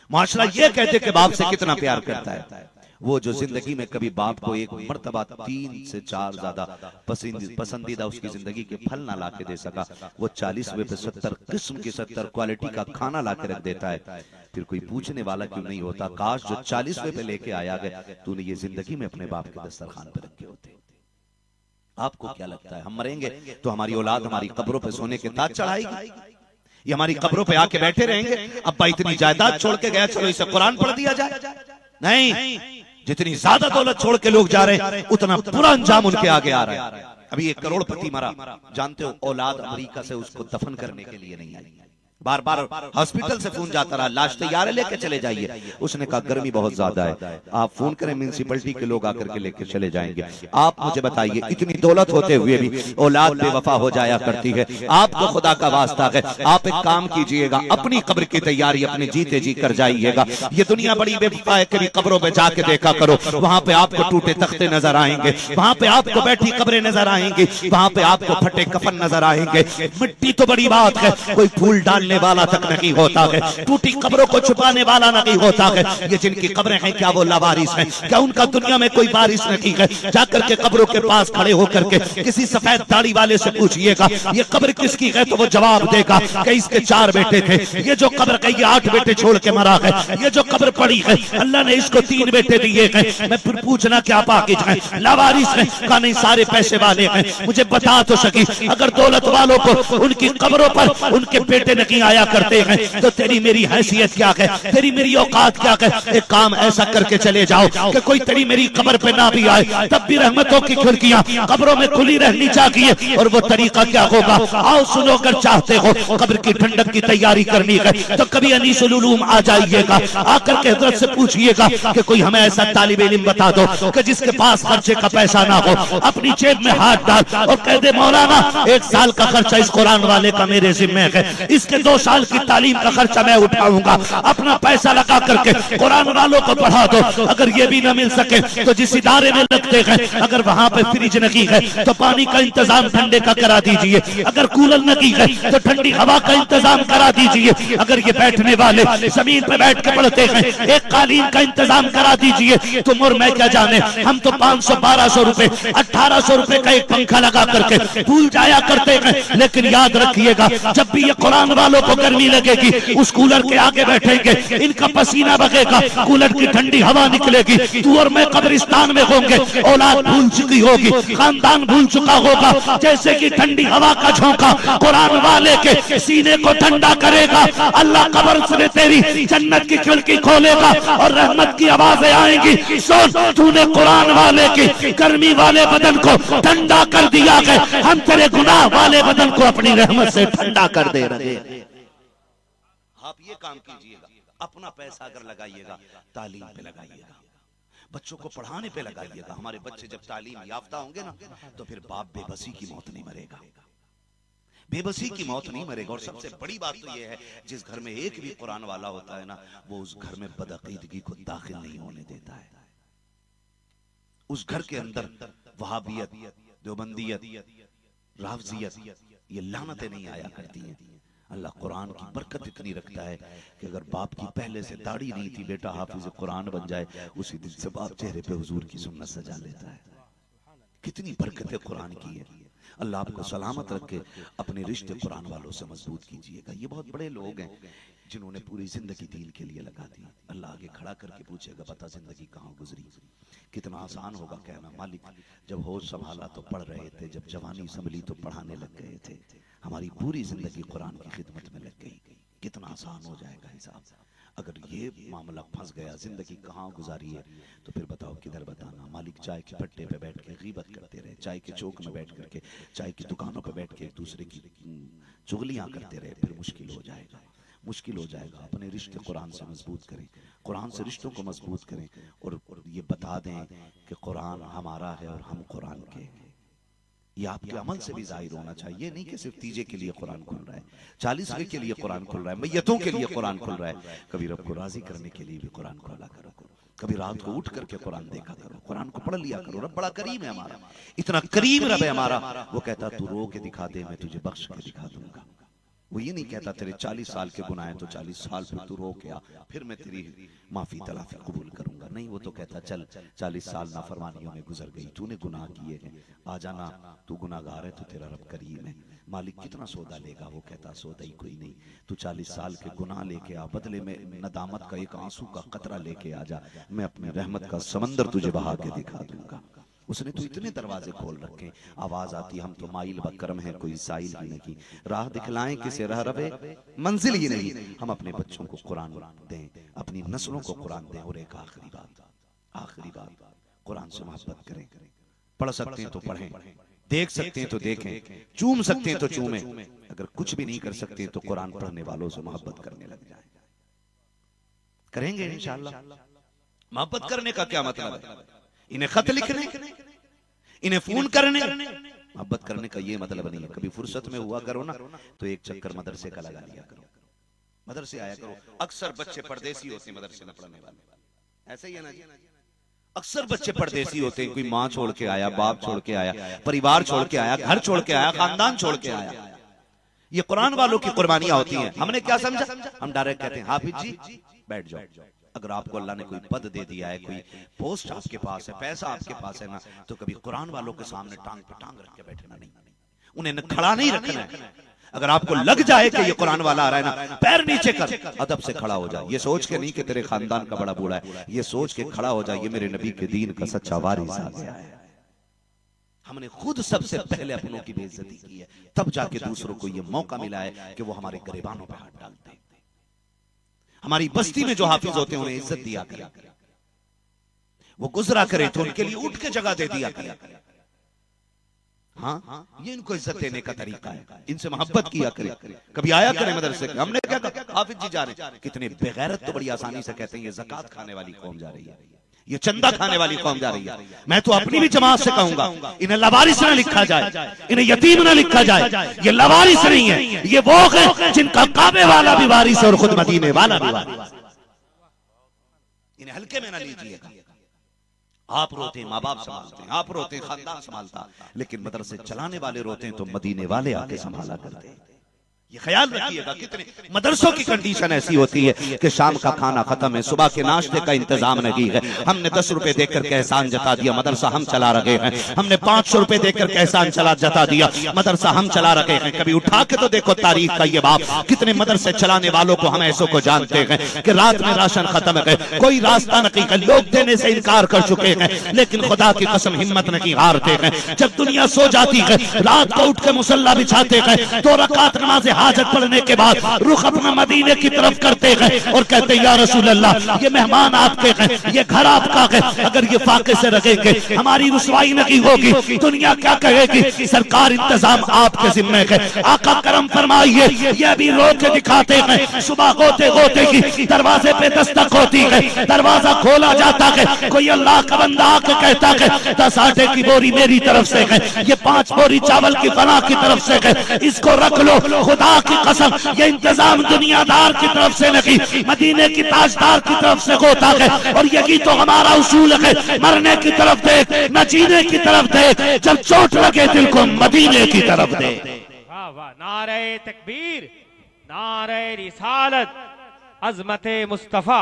[SPEAKER 1] माशरा ये कहते कि बाप से कितना प्यार करता है। वो जो जिंदगी में कभी बाप को एक मर्तबा 3 से 4 ज्यादा पसंदीदा उसकी जिंदगी के फल ना लाके दे सका, वो 40वें पे 70 किस्म की 70 क्वालिटी का खाना लाके रख देता है। फिर कोई पूछने वाला क्यों नहीं होता, काश जो 40वें पे लेके आया गया तूने ये जिंदगी में अपने बाप के दस्तरखान पे रखे होते। आपको क्या लगता है हम मरेंगे तो हमारी औलाद हमारी कब्रों पे सोने के ताज चढ़ाएगी? ये हमारी कब्रों पे आके बैठे रहेंगे, अब्बा इतनी जायदाद छोड़ के गया चलो इसे कुरान पढ़ दिया जाए? नहीं, जितनी ज्यादा दौलत छोड़ के लोग जा रहे हैं उतना बुरा अंजाम उनके आगे आ रहा है। अभी एक करोड़पति मरा, जानते हो औलाद अमेरिका से उसको दफन करने के लिए नहीं आई। बार बार हॉस्पिटल से फोन जाता रहा, लाश तैयार है लेके चले जाइए। उसने कहा गर्मी बहुत ज्यादा है, आप फोन करें म्यूनिसिपैलिटी के लोग आकर के लेके चले जाएंगे। आप मुझे बताइए इतनी दौलत होते हुए भी औलाद बेवफा हो जाया करती है। आपको खुदा का वास्ता है, आप एक काम कीजिएगा, अपनी कब्र की तैयारी अपने जीते जी कर जाइएगा। ये दुनिया बड़ी बेवफा है, कभी कब्रों में जाके देखा करो, वहां पे आपको टूटे तख्ते नजर आएंगे, वहां पे आपको बैठी कब्रें नजर आएंगी, वहां पे आपको फटे कफन नजर आएंगे। मिट्टी तो बड़ी बात है, कोई फूल डालने वाला तक नहीं होता है, टूटी कब्रों को छुपाने वाला नहीं होता है। ये जिनकी कब्रें हैं क्या वो लावारिस हैं? क्या उनका दुनिया में कोई वारिस नहीं है? जाकर के कब्रों के पास खड़े होकर के किसी सफेद दाढ़ी वाले से पूछिएगा ये कब्र किसकी है, तो वो जवाब देगा कि इसके 4 बेटे थे। ये जो कब्र का ये 8 बेटे छोड़ के मरा है। ये जो कब्र पड़ी है अल्लाह ने इसको 3 बेटे दिए हैं। मैं फिर पूछना क्या पाकिज है, लावारिस है का नहीं, सारे पैसे वाले हैं। मुझे बता तो सकी, अगर दौलत वालों को उनकी कब्रों पर उनके बेटे नहीं आया करते हैं तो तेरी मेरी हैसियत क्या है, तेरी मेरी औकात क्या है? एक काम ऐसा करके चले जाओ कि कोई तेरी मेरी कब्र पे ना भी आए तब भी रहमतों की खिड़कियां कब्रों में खुली रहनी चाहिए। और वो तरीका क्या होगा? आओ सुनो, अगर चाहते हो कब्र की ठंडक की तैयारी करनी है तो कभी अनीसुल उलूम आ जाइएगा, आकर के हजरत से पूछिएगा कि कोई हमें ऐसा तालिब इल्म बता दो कि जिसके पास खर्चे का पैसा ना हो, अपनी जेब में हाथ डाल और कह दे मौलाना 1 साल का खर्चा इस कुरान वाले का मेरे जिम्मे है, इसके 2 साल की तालीम का खर्चा मैं उठाऊंगा, अपना पैसा लगा करके कुरान वालों को पढ़ा दो। अगर ये भी ना मिल सके तो जिस इदारे में लगते हैं अगर वहां पे फ्रिज नहीं है तो पानी का इंतजाम ठंडे का करा दीजिए, अगर कूलर नहीं है तो ठंडी हवा का इंतजाम करा दीजिए। अगर ये बैठने वाले जमीन पे बैठ के पढ़ते हैं एक कालीन का इंतजाम करा दीजिए। तुम और मैं क्या जाने, हम तो 500-1200 रुपए 1800 रुपए का एक पंखा लगा करके भूल जाया करते हैं। लेकिन याद रखिएगा जब भी ये कुरान वालों को गर्मी लगेगी उस कूलर के आगे बैठेंगे, इनका पसीना बगेगा, कूलर की ठंडी हवा निकलेगी, तू और मैं कब्रिस्तान में होंगे, औलाद भूल चुकी होगी, खानदान भूल चुका होगा। जैसे कि ठंडी हवा का झोंका कुरान वाले के सीने को ठंडा करेगा, अल्लाह कब्र से तेरी जन्नत की खिड़की खोलेगा और रहमत की आवाजें आएंगी। सोच, तूने कुरान वाले की गर्मी वाले बदन को ठंडा कर दिया है, हम तेरे गुनाह वाले बदन को अपनी रहमत से ठंडा कर दे रहे हैं। आप ये काम कीजिएगा, अपना पैसा अगर लगाइएगा तालीम पे लगाइएगा, बच्चों को पढ़ाने पे लगाइएगा। हमारे बच्चे जब तालीम याफ्ता होंगे ना तो फिर बाप बेबसी की मौत नहीं मरेगा, बेबसी की मौत नहीं मरेगा। और सबसे बड़ी बात तो यह है जिस घर में एक भी कुरान वाला होता है ना वो उस घर में बदअकीदगी को दाखिल नहीं होने देता है। उस घर के अंदर वहाबियत, देवबंदियत, राफजियत ये लानतें नहीं आया करती हैं। अल्लाह कुरान की बरकत इतनी रखता है कि अगर बाप की पहले से दाढ़ी नहीं थी बेटा हाफिज कुरान बन जाए, उसी दिन से बाप चेहरे पे हुजूर की सुन्नत सजा लेता है। कितनी बरकत कुरान की है। अल्लाह आपको सलामत रखे, अपने रिश्ते कुरान वालों से मजबूत कीजिएगा। ये बहुत बड़े लोग हैं जिन्होंने पूरी जिंदगी दीन के लिए लगा दी। अल्लाह आगे खड़ा करके पूछेगा बता जिंदगी कहाँ गुजरी। कितना आसान होगा कहना मालिक जब होश संभाला तो पढ़ रहे थे, जब जवानी संभली तो पढ़ाने लग गए थे, हमारी पूरी जिंदगी कुरान की खिदमत में लग गई। कितना आसान हो जाएगा हिसाब। अगर ये मामला फंस गया जिंदगी कहाँ गुजारी है तो फिर बताओ किधर बताना। मालिक चाय के भट्टे पे बैठ के गीबत करते रहे, चाय के चौक में बैठ करके, चाय की दुकानों पे बैठ के एक दूसरे की चुगलियां करते रहे, फिर मुश्किल हो जाएगा, मुश्किल हो जाएगा। अपने रिश्ते कुरान से मजबूत करें, कुरान से रिश्तों को मजबूत करें और ये बता दें कि कुरान हमारा है और हम कुरान के हैं। ये आपके अमल से भी जाहिर होना चाहिए, नहीं कि सिर्फ तीजे के लिए कुरान खुल रहा है, 40वें के लिए कुरान खुल रहा है, मैयतों के लिए कुरान खुल रहा है। कभी रब को राजी करने के लिए भी कुरान खोला करो, कभी रात को उठ करके कुरान देखा करो, कुरान को पढ़ लिया करो। रब बड़ा करीम है हमारा, इतना करीम रब है हमारा। वो कहता तू रो के दिखा दे मैं तुझे बख्श के दिखा दूंगा। वो ये नहीं कहता तेरे 40 साल के गुनाह हैं तो 40 साल फिर तू रो के आ, फिर मैं तेरी माफी तलाफी कबूल करूंगा। नहीं, वो तो कहता चल 40 साल नाफरमानियों में गुजर गई, तूने गुनाह किए हैं, आ जाना, तू गुनाहगार है तो तेरा रब करीम है। मालिक कितना सौदा लेगा, वो कहता सौदा ही कोई नहीं, तू 40 साल के गुनाह लेके आ, बदले में नदामत का एक आंसू का कतरा लेके आ जा, मैं अपने रहमत का समंदर तुझे बहा के दिखा दूंगा। उसने तो इतने दरवाजे खोल रखे, आवाज आती हम तो माइल बकरम है कोई साइल ही नहीं, राह दिखलाएं किसे रह रवे मंजिल ही नहीं। हम अपने बच्चों को कुरान दें, अपनी नस्लों को कुरान दें। और एक आखिरी बात, कुरान से मोहब्बत करें। पढ़ सकते हैं तो पढ़ें, देख सकते हैं तो देखें, चूम सकते हैं तो चूमें। अगर कुछ भी नहीं कर सकते तो कुरान पढ़ने वालों से मोहब्बत करने लग जाए। करेंगे इंशाअल्लाह। मोहब्बत करने का क्या मतलब है? इन्हें खत लिखने, इन्हें फोन करने, मोहब्बत करने का ये मतलब नहीं है। कभी फुर्सत में हुआ करो ना तो एक चक्कर मदरसे का लगा लिया करो, मदरसे आया करो। अक्सर बच्चे परदेसी होते हैं मदरसे में पढ़ने वाले, ऐसे ही है ना जी। अक्सर बच्चे परदेसी होते हैं, कोई माँ छोड़ के आया, बाप छोड़ के आया, परिवार छोड़ के आया, घर छोड़ के आया, खानदान छोड़ के आया। ये कुरान वालों की कुर्बानियां होती हैं। हमने क्या समझा, हम डायरेक्ट कहते हैं हाफिज जी बैठ जाओ। अगर आपको अल्लाह ने कोई पद दे दिया है, कोई पोस्ट आपके पास है, पैसा आपके पास है ना, तो कभी कुरान वालों के सामने टांग पे टांग रख के बैठना नहीं, उन्हें खड़ा नहीं रखना है। अगर आपको लग जाए कि ये कुरान वाला आ रहा है ना, पैर नीचे कर, अदब से खड़ा हो जाए। ये सोच के नहीं कि तेरे खानदान का बड़ा बूढ़ा है, ये सोच के खड़ा हो जाए ये मेरे नबी के दीन का सच्चा वारिस आ गया है। हमने खुद सबसे पहले अपनों की बेइज्जती की है, तब जाके दूसरों को ये मौका मिला है कि वो हमारे गिरेबानों पे हाथ डालते हैं। हमारी बस्ती में जो हाफिज होते हैं उन्हें इज्जत दिया करें, वो गुजरा करे तो उनके लिए उठ के जगह दे दिया करें। हाँ, ये इनको इज्जत देने का तरीका है, इनसे मोहब्बत किया करें। कभी आया करें मदरसे के, हमने क्या कहा हाफिज जी जा रहे हैं, कितने बेगैरत तो बड़ी आसानी से कहते हैं ये ज़कात खाने वाली कौम जा रही है, ये चंदा खाने वाली कौम जा रही है। मैं तो अपनी भी जमात से कहूंगा, इन्हें लवारिस न लिखा जाए, इन्हें यतीम न लिखा जाए। ये लवारिस नहीं है, ये वो है जिनका काबे वाला भी वारिस है और खुद मदीने वाला भी वारिस। इन्हें हल्के में न लीजिएगा। आप रोते हैं, माँ बाप संभालते हैं, आप रोते हैं, खानदान संभालता, लेकिन मदरसे चलाने वाले रोते हैं तो मदीने वाले आके संभाला करते हैं। ये ख्याल रखिएगा। कितने मदरसों की कंडीशन ऐसी होती है कि शाम का खाना खत्म है, सुबह के नाश्ते का इंतजाम नहीं है। हमने 10 रुपए देकर के एहसान जता दिया, मदरसा हम चला रहे हैं। हमने 500 रुपए देकर के एहसान जता दिया, मदरसा हम चला रहे हैं। कभी उठा के तो देखो तारीख का ये बाप, कितने मदरसे चलाने वालों को हम ऐसों को जानते हैं कि रात में राशन खत्म है, कोई रास्ता नहीं है, लोग देने से इनकार कर चुके हैं, लेकिन खुदा की कसम हिम्मत नहीं हारते हैं। जब दुनिया सो जाती है, रात को उठ के मुसल्ला बिछाते हैं, 2 रकात नमाज हाजत पढ़ने के बाद रुख अपना मदीने की तरफ करते हैं और कहते हैं या रसूल अल्लाह, ये मेहमान आपके हैं, ये घर आपका है, अगर ये फाके से रहेंगे हमारी रुसवाई नहीं होगी, दुनिया क्या कहेगी। सरकार इंतजाम आपके जिम्मे है, आका करम फरमाइए। ये भी रो के दिखाते हैं, सुबह होते होते ही दरवाजे पे दस्तक होती है, दरवाजा खोला जाता है, कोई अल्लाह का बंदा आके कहता है 10 आटे की बोरी मेरी तरफ से है, ये 5 बोरी चावल की फना की तरफ से है, इसको रख लो। खुदा की कसम ये इंतजाम दुनियादार की तरफ से नहीं, मदीने की ताजदार की तरफ से होता है। और यही तो हमारा उसूल है, मरने की तरफ देख न जीने की तरफ देख, जब चोट लगे दिल को मदीने की तरफ दे।
[SPEAKER 2] वाह वाह, नारे तकबीर, नारे रिसालत, अजमते मुस्तफा।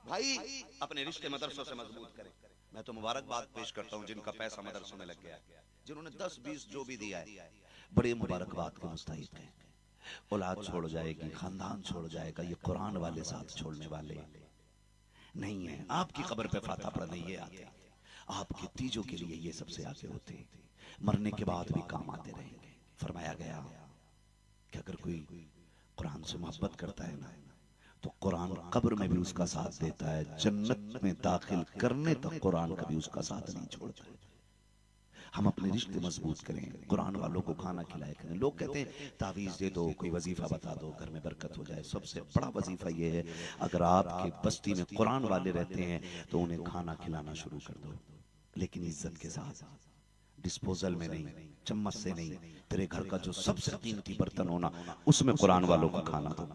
[SPEAKER 1] भाई अपने रिश्ते मदरसों से मजबूत करें। मैं तो मुबारकबाद पेश करता हूँ जिनका पैसा मदरसों में लग गया, जिन्होंने 10-20 जो भी दिया है, बड़े मुबारकबाद के मुस्तहिक हैं। औलाद छोड़ जाएगी, खानदान छोड़ जाएगा, ये कुरान वाले साथ छोड़ने वाले नहीं है। आपकी कब्र पे फाता पढ़ने ये आते, आपके तीजों के लिए ये सबसे आगे होते, मरने के बाद भी काम आते रहेंगे। फरमाया गया कि अगर कोई कुरान से मोहब्बत करता है ना, तो कुरान कब्र में भी उसका साथ देता है, जन्नत में दाखिल करने तक कुरान कभी उसका साथ नहीं छोड़ता है। हम अपने रिश्ते मजबूत करें, कुरान वालों को खाना खिलाए करें। लोग कहते हैं तावीज़ दे दो, कोई वजीफा बता दो, घर में बरकत हो जाए। सबसे बड़ा वजीफा ये है, अगर आपके बस्ती में कुरान वाले रहते हैं तो उन्हें खाना खिलाना शुरू कर दो, लेकिन इज्जत के साथ, डिस्पोजल में नहीं, चम्मच से नहीं। तेरे घर का जो सबसे कीमती बर्तन होना, उसमें कुरान वालों का खाना दो,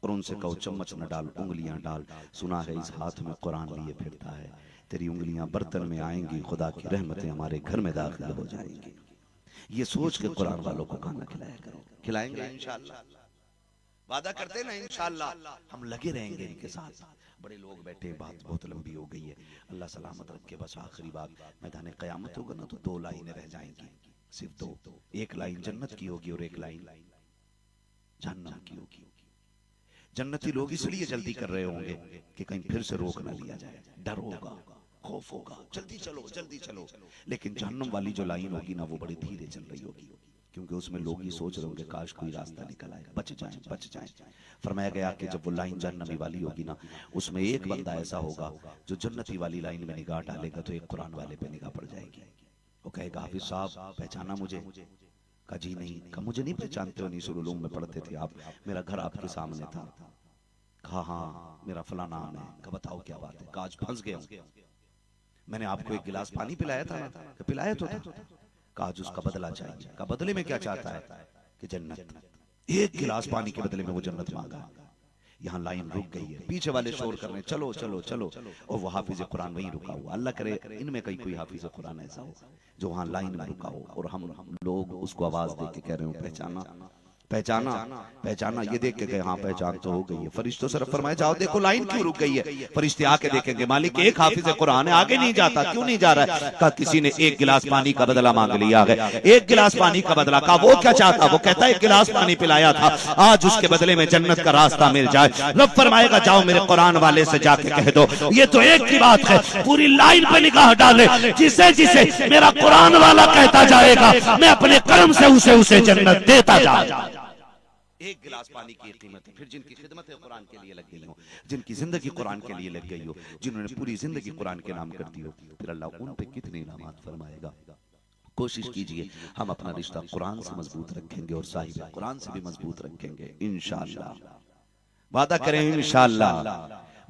[SPEAKER 1] और उनसे कहो चम्मच न डाल, उंगलियां डाल। सुना है इस हाथ में कुरान लिए फिरता है, तेरी उंगलियां बर्तन में आएंगी, खुदा की रहमतें हमारे घर में दाखिल हो जाएंगी। ये सोच के कुरान वालों को खाना खिलाया करो। खिलाएंगे इंशाअल्लाह, वादा करते ना इंशाअल्लाह, हम लगे रहेंगे इनके साथ। बड़े लोग बैठे, बात बहुत लंबी हो गई है, अल्लाह सलामत रखे। बस आखिरी बात, मैदान क़यामत होगा ना तो 2 लाइनें रह जाएंगी, सिर्फ 2। एक लाइन जन्नत की होगी और एक लाइन जहन्नम की होगी। जन्नती लोग इसलिए जल्दी कर रहे होंगे कि कहीं फिर से रोक ना लिया जाए, डर होगा, खौफ होगा, जल्दी चलो जल्दी चलो। लेकिन जहन्नम वाली जो लाइन होगी ना, वो बड़ी धीरे चल रही होगी, क्योंकि उसमें लोग ये सोच रहे होंगे काश कोई रास्ता निकल आए, बच जाए बच जाए। फरमाया गया कि जब वो लाइन जहन्नमी वाली होगी ना, उसमें एक बंदा ऐसा होगा जो जन्नती वाली लाइन में निगाह डालेगा तो एक कुरान वाले पे निगाह पड़ जाएगी। वो कहेगा हाफिज साहब पहचाना मुझे? कहा जी नहीं। कहा मुझे नहीं पहचानते हो? नीसुल उलूम में पढ़ते थे आप, मेरा घर आपके सामने था। कहा हाँ मेरा फला नाम है। कहा बताओ क्या बात है? कहा आज फंस गया हूं, मैंने आपको एक गिलास पानी पिलाया था ना? पिलाया तो था। कहा आज उसका बदला चाहिए। कहा बदले में क्या चाहता है? कि जन्नत। एक गिलास पानी के बदले में वो जन्नत मांगा। यहाँ लाइन रुक गई है, पीछे वाले शोर कर रहे हैं चलो चलो चलो, और वो हाफिज कुरान वहीं रुका हुआ। अल्लाह करे इनमें कहीं कोई हाफिज कुरान ऐसा हो जो वहाँ लाइन में रुका हो, और हम लोग उसको आवाज दे के कह रहे हो पहचाना पहचाना पहचाना। ये देख के गए हाँ पहचान तो हो गई है। फरिश्तों से फरमाया जाओ देखो लाइन क्यों रुक गई है। फरिश्ते आके देखेंगे मालिक एक हाफिज कुरान है, आगे नहीं जाता, क्यों नहीं जा रहा है? कहा किसी ने एक गिलास पानी का बदला मांग लिया है। एक गिलास पानी का बदला। कहा वो क्या चाहता? वो कहता है एक गिलास पानी पिलाया था, आज उसके बदले में जन्नत का रास्ता मिल जाए। रब फरमाएगा जाओ मेरे कुरान वाले से जाके कह दो ये तो एक की बात है, पूरी लाइन पे निगाह डाले, जिसे जिसे मेरा कुरान वाला कहता जाएगा मैं अपने कर्म से उसे उसे जन्नत देता जाऊंगा। एक गिलास पानी की कीमत है। फिर जिनकी खिदमत कुरान के लिए लग गई हो, जिनकी जिंदगी कुरान के लिए लग गई हो, जिन्होंने पूरी जिंदगी कुरान के नाम कर दी हो, फिर अल्लाह उन पे कितने इनामात फरमाएगा। कोशिश कीजिए हम अपना रिश्ता कुरान से मजबूत रखेंगे और साहिब कुरान से भी मजबूत रखेंगे इंशाअल्लाह। वादा करें इंशाअल्लाह।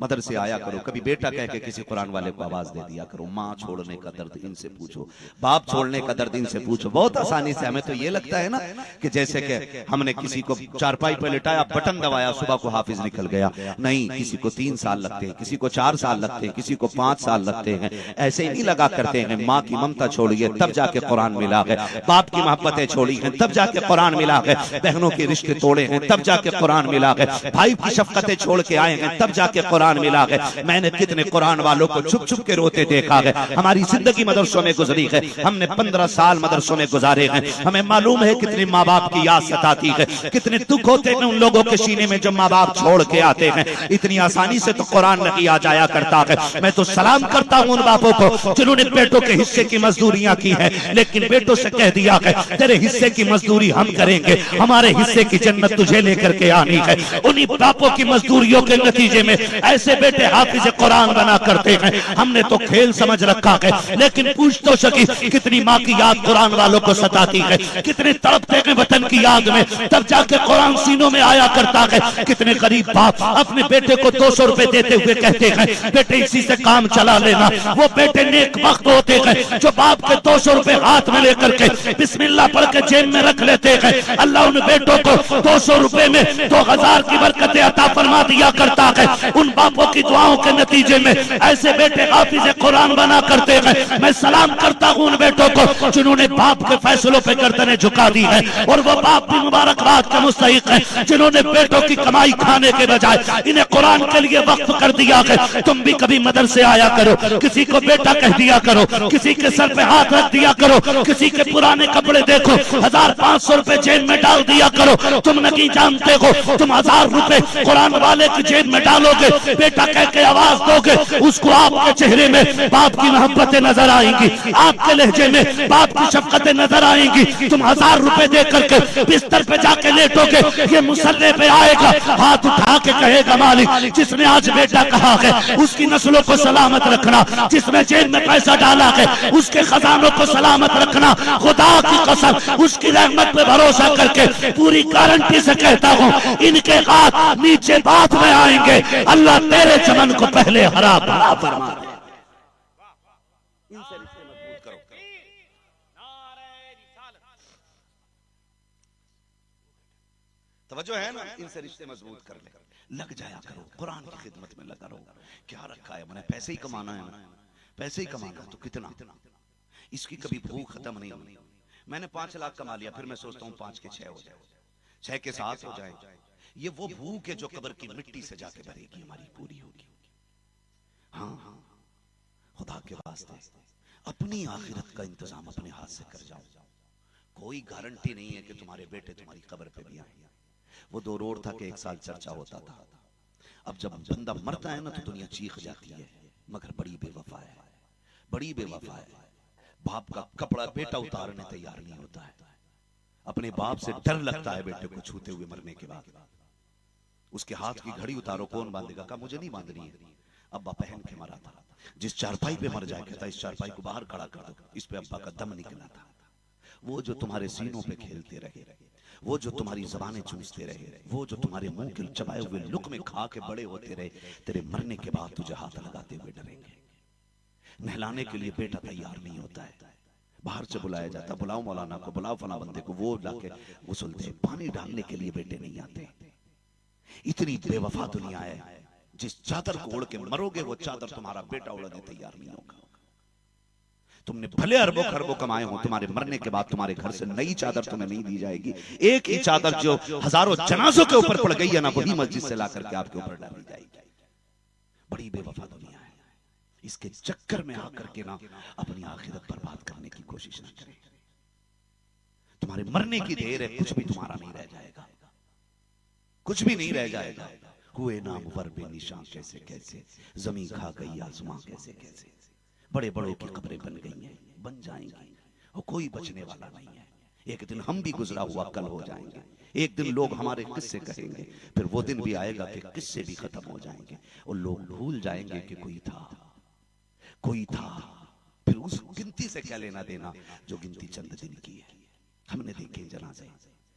[SPEAKER 1] मदरसे आया करो, कभी बेटा कह के किसी कुरान वाले को आवाज दे दिया करो। माँ छोड़ने का दर्द इनसे पूछो, बाप छोड़ने का दर्द इनसे पूछो। बहुत आसानी से, हमें तो ये लगता है ना कि जैसे कि हमने किसी को चारपाई पर लिटाया, बटन दबाया, सुबह को हाफिज निकल गया। नहीं, किसी को 3 साल लगते हैं, किसी को 4 साल लगते हैं, किसी को 5 साल लगते हैं। ऐसे ही नहीं लगा करते हैं। माँ की ममता छोड़िए तब जाके कुरान मिला है, बाप की मोहब्बतें छोड़ी हैं तब जाके कुरान मिला है, बहनों के रिश्ते तोड़े हैं तब जाके कुरान मिला है, भाई की शफकतें छोड़ के आए हैं तब जाके कुरान मिला है। मैंने कितने कुरान वालों को छुप छुप के रोते देखा है। हमारी जिंदगी मदरसों में गुजरी है, हमने 15 साल मदरसों में गुजारे हैं। हमें मालूम है कितने माँ बाप की याद सताती है, कितने दुख होते हैं उन लोगों के सीने में जो माँ बाप छोड़ के आते हैं। इतनी आसानी से तो कुरान नहीं आ जाया करता है। मैं तो सलाम करता हूँ उन बापों को जिन्होंने बेटों के हिस्से की मजदूरियां की है, लेकिन बेटों से कह दिया है तेरे हिस्से की मजदूरी हम करेंगे, हमारे हिस्से की जन्नत तुझे लेकर के आनी है। उन्हीं बापों की मजदूरियों के नतीजे में ऐसे बेटे हाफिज कुरान बना करते हैं। हमने तो खेल समझ रखा है, लेकिन पूछ तो सकी कितनी माँ की याद कुरान वालों को सताती है, कितने तड़पते हैं वतन की याद में तब जाके कुरान सीनों में आया करता है। कितने गरीब बाप अपने बेटे को 200 रुपए देते हुए कहते हैं बेटे इसी से काम चला लेना। वो बेटे नेक वक्त होते हैं जो बाप के 200 रुपए हाथ में लेकर के बिस्मिल्लाह पढ़ के जेब में रख लेते हैं। अल्लाह उन बेटों को 200 रुपए में 2000 की बरकतें अता फरमा दिया करता है। उन बापों की दुआओं के नतीजे में ऐसे बेटे हाफिज कुरान बना करते हैं। मैं सलाम करता हूं उन बेटों को जिन्होंने बाप के फैसलों पे गर्दनें झुका दी है, और वो बाप भी मुबारकबाद के मुस्तहिक हैं जिन्होंने बेटों की कमाई खाने के बजाय इन्हें कुरान के लिए वक्फ कर दिया है। तुम भी कभी मदरसे आया करो, किसी को बेटा कह दिया करो, किसी के सर पे हाथ रख दिया करो, किसी के पुराने कपड़े देखो 1500 रुपए जेब में डाल दिया करो। तुम नहीं जानते हो तुम 1000 रुपए कुरान वाले की जेब में डालोगे, बेटा कह के आवाज दोगे, उसको आपके चेहरे में बाप की मोहब्बतें नजर आएंगी, आपके लहजे में बाप की शफकतें नजर आएंगी। तुम 1000 रुपए दे करके बिस्तर पे जाके लेटोगे, ये मुसल्ले पे आएगा, हाथ उठा के कहेगा मालिक जिसने आज बेटा कहा है उसकी नस्लों को सलामत रखना, जिसने जेब में पैसा डाला है उसके खजानों को सलामत रखना। खुदा की कसम उसकी रहमत पे भरोसा करके पूरी गारंटी से कहता हूँ इनके हाथ नीचे बात में आएंगे, अल्लाह तेरे चमन को पहले हरा भरा फरमा दे। इनसे रिश्ते मजबूत करो। तवज्जो है ना, इनसे रिश्ते मजबूत कर ले, लग जाया करो कुरान की खिदमत में लगा रहो। क्या रखा है मैंने, पैसे ही कमाना है ना, पैसे ही कमाना तो कितना, इसकी कभी भूख खत्म नहीं होनी। मैंने 5 लाख कमा लिया, फिर मैं सोचता हूँ 5 के 6 हो जाए, 6 के 7 हो जाए। ये वो भूख है जो कब्र की मिट्टी से जाके भरेगी, हमारी पूरी होगी। हाँ हाँ, खुदा के वास्ते अपनी आखिरत का इंतजाम अपने हाथ से कर जाओ। कोई गारंटी नहीं है कि तुम्हारे बेटे तुम्हारी कब्र पे भी आए। वो दो रोड था कि 1 साल चर्चा होता था, अब जब बंदा मरता है ना तो दुनिया चीख जाती है, मगर बड़ी बेवफा है, बड़ी बेवफा है। बाप का कपड़ा बेटा उतारने तैयार नहीं होता है, अपने बाप से डर लगता है बेटे को छूते हुए मरने के बाद। उसके हाथ की घड़ी उतारो, कौन बांधेगा? कहा मुझे नहीं बांधनी है। अब्बा पहन के मरा था, जिस चारपाई पे मर जाए कहता इस चारपाई को बाहर खड़ा कर दो, इस पे अब्बा का दम निकला था। वो जो तुम्हारे सीनों पे खेलते रहे, वो जो तुम्हारी जबानें चूसते रहे, वो जो तुम्हारे मुंह के चबाए हुए लुक़्मे खा के बड़े होते रहे, तेरे मरने के बाद तुझे हाथ लगाते हुए डरेंगे। नहलाने के लिए बेटा तैयार नहीं होता है, बाहर से बुलाया जाता, बुलाओ मौलाना को, बुलाओ फला बंदे को, वो लाके गुसलते। पानी डालने के लिए बेटे नहीं आते। इतनी बेवफा दुनिया है, जिस चादर को ओढ़ के मरोगे वो चादर तुम्हारा बेटा ओढ़ने तैयार नहीं होगा। तुमने भले अरबों खरबों कमाए हो, तुम्हारे मरने के बाद तुम्हारे घर से नई चादर तुम्हें नहीं दी जाएगी। एक ही चादर जो हजारों जनाजों के ऊपर पड़ गई है ना, वही मस्जिद से ला करके आपके ऊपर डाली जाएगी। बड़ी बेवफा दुनिया है, इसके चक्कर में आकर के ना अपनी आखिरत बर्बाद करने की कोशिश न करें। तुम्हारे मरने की देर है, कुछ भी तुम्हारा नहीं रह जाएगा, कुछ भी नहीं रह जाएगा। हुए नाम वर बेनिशान कैसे कैसे, जमीन खा गई आसमां कैसे कैसे, बड़े बड़ों की कब्रें बन गई हैं, बन जाएंगी, और कोई बचने वाला नहीं है। एक दिन हम भी गुजरा हुआ कल हो जाएंगे, एक दिन लोग हमारे किस्से कहेंगे, फिर वो दिन भी आएगा कि किस्से भी खत्म हो जाएंगे और लोग भूल जाएंगे कि कोई था, कोई था। फिर उस गिनती से क्या लेना देना जो गिनती चंद दिन की है। हमने देखे जनाजे,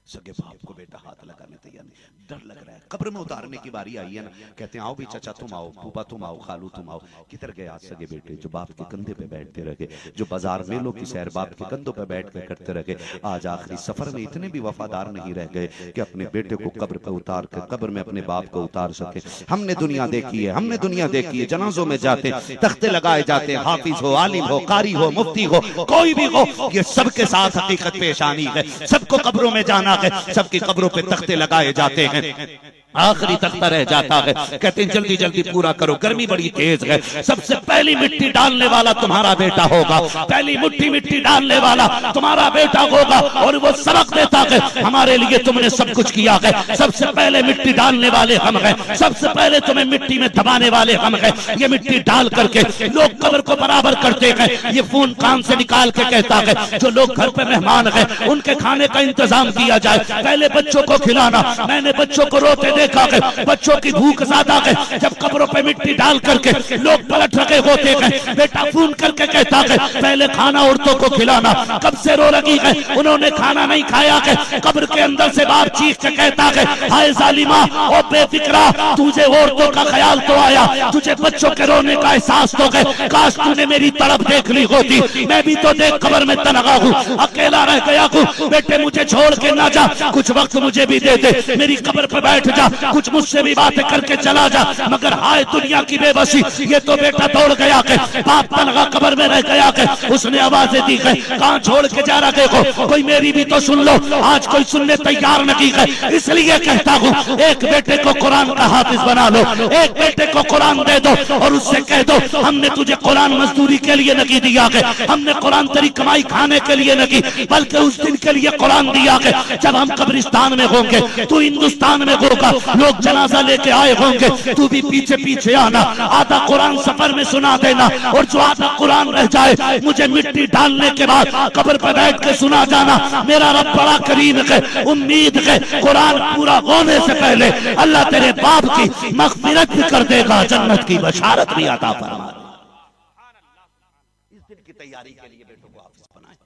[SPEAKER 1] सगे बाप को बेटा हाथ लगाने तैयार नहीं, डर लग रहा है। कब्र में उतारने की बारी आई है ना, कहते हैं आओ भी चाचा तुम आओ, फूफा तुम आओ, खालू तुम आओ। किधर गए आज सगे बेटे जो बाप के कंधे पे बैठते रहे, जो बाजार मेलों की सैर बाप के कंधों पे बैठ कर करते रहे। आज आखिरी सफर में इतने भी वफादार नहीं रह गए कि अपने बेटे को कब्र पे उतार कर कब्र में अपने बाप को उतार सके। हमने दुनिया देखी है, हमने दुनिया देखी है, जनाजों में जाते तख्ते लगाए जाते, हाफिज हो, आलिम हो, कारी हो, मुफ्ती हो, कोई भी हो, ये सबके साथ हकीकत पेश आनी है। सबको कब्रों में जाना है, सबकी कब्रों पे तख्ते लगाए जाते हैं, आखिरी तख्ता रह जाता है। कहते हैं जल्दी जल्दी पूरा करो, गर्मी बड़ी तेज है। सबसे पहली मिट्टी डालने वाला तुम्हारा बेटा होगा, पहली मुट्ठी मिट्टी डालने वाला तुम्हारा बेटा होगा। और वो सबक देता है हमारे लिए तुमने सब कुछ किया है, सबसे पहले मिट्टी डालने वाले हम हैं, सबसे पहले तुम्हें मिट्टी में दबाने वाले हम हैं। ये मिट्टी डाल करके लोग कब्र को बराबर करते हैं। ये फोन कान से निकाल के कहता है जो लोग घर पे मेहमान हैं उनके खाने का इंतजाम किया जाए, पहले बच्चों को खिलाना। मैंने बच्चों को रोते देखा है, बच्चों की भूख ज्यादा है। जब कब्रों पे मिट्टी डाल करके लोग पलट रखे होते हैं, बेटा फोन करके कहता है पहले खाना औरतों को खिलाना। कब से रो रही है, उन्होंने खाना नहीं खाया है। कब्र के अंदर से बाप चीख के कहता है हाय जालिमा ओ बेफिक्रा, तुझे औरतों का ख्याल तो आया, तुझे बच्चों के रोने का एहसास तो है। काश तूने मेरी तरफ देख ली होती, मैं भी तो देख कब्र में तनहा हूँ, अकेला रह गया हूँ। बेटे मुझे छोड़ के ना जा, कुछ वक्त मुझे भी दे दे, मेरी कब्र पे बैठ जा, कुछ मुझसे भी बातें करके चला जा। मगर हाय दुनिया की बेबसी, ये तो बेटा दौड़ गया है, बाप तनहा कब्र में रह गया है। उसने आवाजें दी है कहां छोड़ के जा रहे हो, कोई मेरी भी तो सुन लो। आज कोई सुनने तैयार नहीं है, इसलिए कहता हूँ एक बेटे को कुरान का हाफिज बना लो, एक बेटे को कुरान दे दो और उससे कह दो हमने तुझे कुरान मजदूरी के लिए नहीं दिया है, हमने कुरान तेरी कमाई खाने के लिए नहीं, बल्कि उस दिन के लिए कुरान दिया है जब हम कब्रिस्तान में होंगे, तू हिंदुस्तान में होगा, लोग जनाजा लेके आए होंगे, तू भी पीछे पीछे आना, आधा कुरान सफर में सुना देना, और जो आधा कुरान रह जाए मुझे मिट्टी डालने के बाद कब्र पर बैठ के सुना जाना। मेरा रब बड़ा करीम है, उम्मीद है कुरान पूरा होने से पहले अल्लाह तेरे बाप की मग़फ़िरत भी कर देगा, जन्नत की बशारत भी अता फरमा। इस दिन की तैयारी के लिए बेटों को हाफिज बनाए,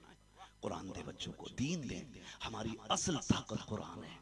[SPEAKER 1] कुरान दे बच्चों को, दीन दे। हमारी असल ताकत कुरान है।